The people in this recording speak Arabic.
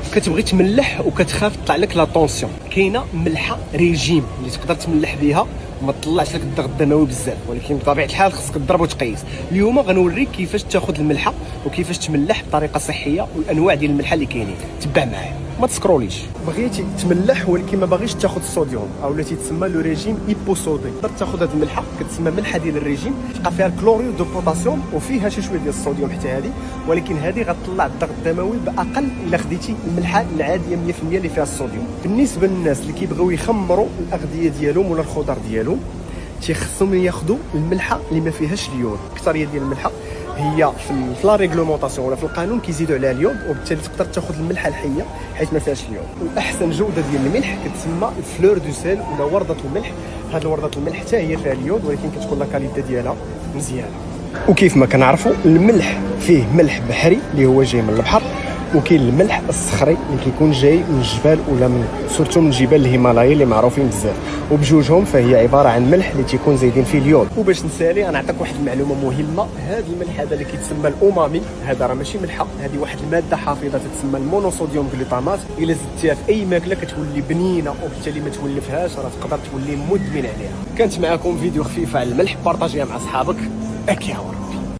كتبغي تملح وكتخاف تطلع لك لا طونسيون، كاينه ملحه ريجيم اللي تقدر تملح بها وما تطلعش لك الضغط الدموي بزاف، ولكن بطبيعه الحال خصك تضرب وتقيس. اليوم غنوريك كيفاش تاخذ الملحه وكيفاش تملح بطريقه صحيه والانواع ديال الملحه اللي كاينين. تبع معايا ما تسكروليش. بغيتي تملح ولكن ما باغيش تاخذ الصوديوم او التي تسمى لو ريجيم ايبوسودي، تقدر تاخذ هذه الملحه كتسمى ملحه ديال الريجيم، تلقى فيها الكلوريد دو بوتاسيوم وفيها شي شويه ديال الصوديوم حتى هذه، ولكن هذه غتطلع الضغط الدموي باقل الا خديتي الملحه العاديه 100% اللي فيها الصوديوم. بالنسبه للناس اللي كيبغيو يخمروا الاغذيه ديالهم ولا الخضر ديالهم تيخصهم ياخذوا الملحه اللي ما فيهاش اليود. اكثريه ديال الملحه هي في لا ريغلومونطاسيون ولا في القانون كيزيدوا عليها اليود، وبالتالي تقدر تاخذ الملحه الحيه حيت ما فيهاش اليود. والاحسن جوده ديال الملح كتسمى فلور دو سيل ولا ورده الملح. هذه ورده الملح حتى هي فيها اليود ولكن كتكون لا كاليتي ديالها مزيانه. وكيف ما كنعرفوا الملح فيه ملح بحري اللي هو جاي من البحر، وكاين الملح الصخري اللي كيكون جاي من الجبال ولا من سورتو من جبال الهيمالايا اللي معروفين بزاف، وبجوجهم فهي عباره عن ملح اللي تيكون زايدين فيه اليود. وباش نسالي انا نعطيك واحد المعلومه مهمه، هذا الملح هذا اللي كيتسمى الاومامي هذا راه ماشي ملحه، هذه واحد الماده حافظه تتسمى المونوصوديوم جلوتامات، الا زدتيها في اي ماكله كتولي بنينه وبالتالي ما تولفهاش، راه تقدر تولي مدمن عليها. كانت معكم فيديو خفيف على الملح، بارطاجيها مع اصحابك. اكياور.